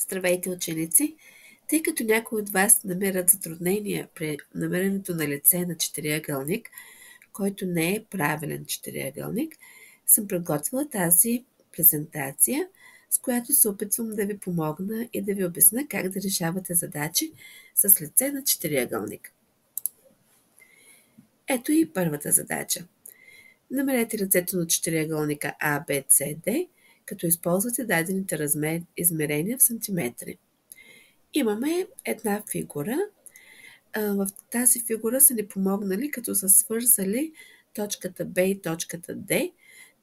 Здравейте, ученици! Тъй като някои от вас намерят затруднения при намирането на лице на четириъгълник, който не е правилен четириъгълник, съм подготвила тази презентация, с която се опитвам да ви помогна и да ви обясня как да решавате задачи с лице на четириъгълник. Ето и първата задача. Намерете лицето на четириъгълника ABCD, като използвате дадените измерения в сантиметри. Имаме една фигура. В тази фигура са ни помогнали, като са свързали точката B и точката D.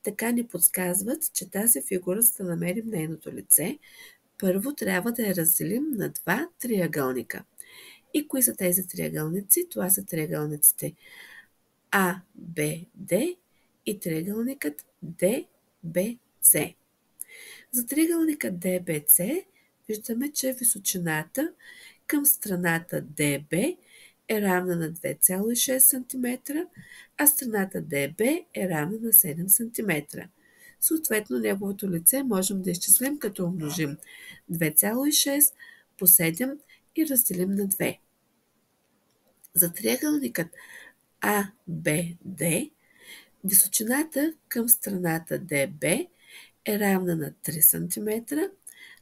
Така ни подсказват, че тази фигура, за да намерим нейното лице, първо трябва да я разделим на два триъгълника. И кои са тези триъгълници? Това са триъгълниците A, B, D и триъгълникът DBC. За триъгълника DBC виждаме, че височината към страната DB е равна на 2,6 см, а страната DB е равна на 7 см. Съответно, неговото лице можем да изчислим, като умножим 2,6 по 7 и разделим на 2. За триъгълникът ABD височината към страната DB е равна на 3 см,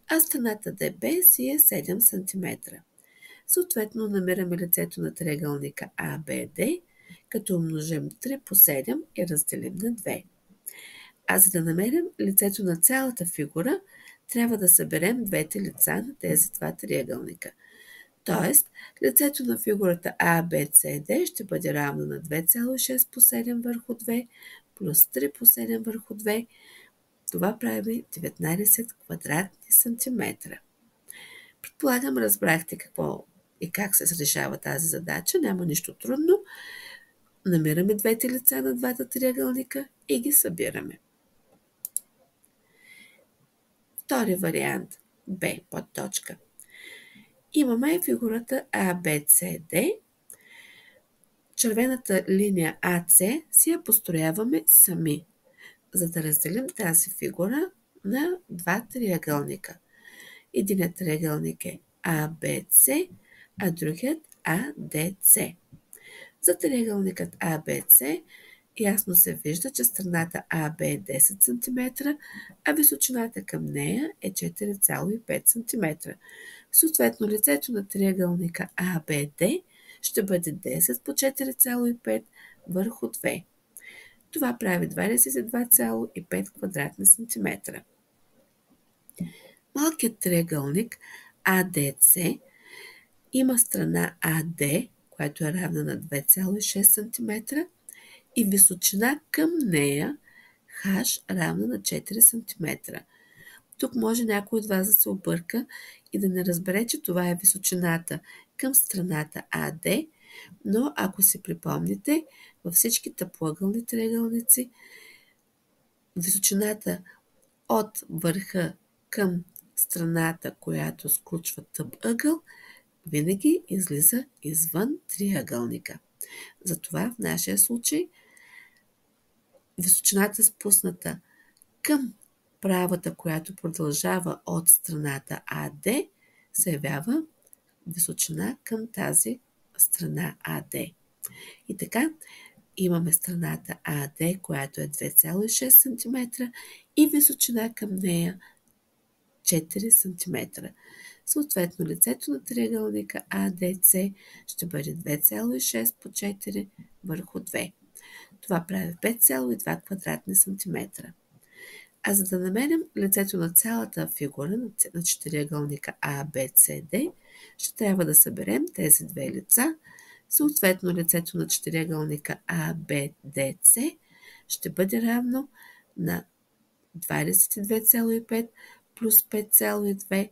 а страната DB си е 7 см. Съответно, намираме лицето на триъгълника ABD, като умножим 3 по 7 и разделим на 2. А за да намерим лицето на цялата фигура, трябва да съберем двете лица на тези два триъгълника. Тоест, лицето на фигурата ABCD ще бъде равно на 2,6 по 7 върху 2 плюс 3 по 7 върху 2. Това прави 19 квадратни сантиметра. Предполагам, разбрахте какво и как се решава тази задача. Няма нищо трудно. Намираме двете лица на двата триъгълника и ги събираме. Втори вариант. Б подточка. Имаме фигурата ABCD. Червената линия AC си я построяваме сами, за да разделим тази фигура на два триъгълника. Единият триъгълник е ABC, а другият ADC. За триъгълникът ABC ясно се вижда, че страната AB е 10 см, а височината към нея е 4,5 см. Съответно, лицето на триъгълника ABD ще бъде 10 по 4,5 върху 2. Това прави 22,5 квадратни сантиметра. Малкият триъгълник ADC има страна AD, която е равна на 2,6 см и височина към нея H равна на 4 см. Тук може някой от вас да се обърка и да не разбере, че това е височината към страната AD, но ако си припомните, във всички тъпоъгълни триъгълници височината от върха към страната, която сключва тъп ъгъл, винаги излиза извън триъгълника. Затова в нашия случай височината спусната към правата, която продължава от страната AD, се явява височина към тази страна AD. И така, имаме страната AD, която е 2,6 см и височина към нея 4 см. Съответно, лицето на триъгълника ADC ще бъде 2,6 по 4 върху 2. Това прави 5,2 квадратни сантиметра. А за да намерим лицето на цялата фигура на четириъгълника ABCD, ще трябва да съберем тези две лица. Съответно, лицето на четириъгълника ABDC ще бъде равно на 22,5 плюс 5,2.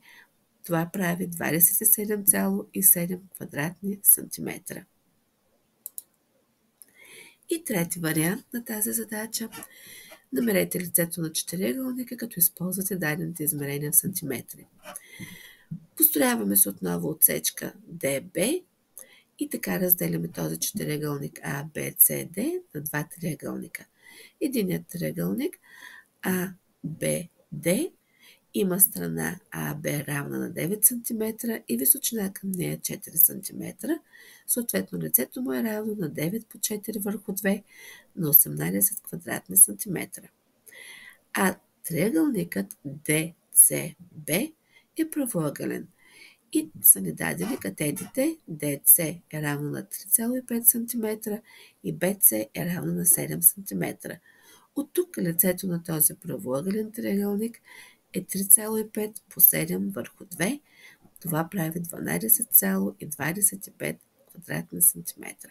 Това прави 27,7 квадратни сантиметра. И трети вариант на тази задача. Намерете лицето на четириъгълника, като използвате дадените измерения в сантиметри. Построяваме се отново отсечка DB и така разделяме този четириъгълник ABCD на два триъгълника. Единият триъгълник ABD има страна АБ равна на 9 см и височина към нея 4 см. Съответно, лицето му е равно на 9 по 4 върху 2 на 18 квадратни сантиметра. А триъгълникът DCB е правоъгълен и са ни дадени катетите DC е равно на 3,5 см и BC е равно на 7 см. От тук лицето на този правоъгълен триъгълник е 3,5 по 7 върху 2. Това прави 12,25 квадратни сантиметра.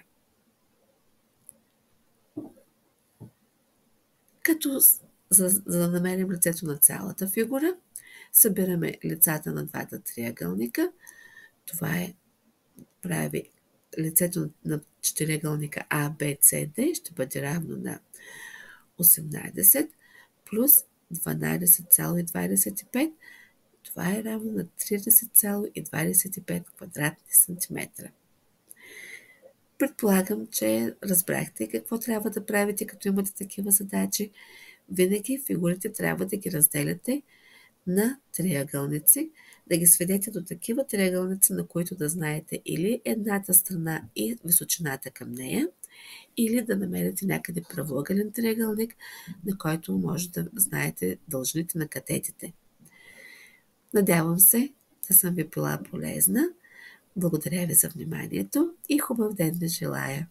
Като за да намерим лицето на цялата фигура, събираме лицата на двата триъгълника. Това прави лицето на четириъгълника ABCD ще бъде равно на 18 плюс 12,25. Това е равно на 30,25 квадратни сантиметра. Предполагам, че разбрахте какво трябва да правите, като имате такива задачи. Винаги фигурите трябва да ги разделяте на триъгълници, да ги сведете до такива триъгълници, на които да знаете или едната страна и височината към нея, или да намерите някъде правоъгълен триъгълник, на който може да знаете дължините на катетите. Надявам се да съм ви била полезна. Благодаря ви за вниманието и хубав ден ви желая!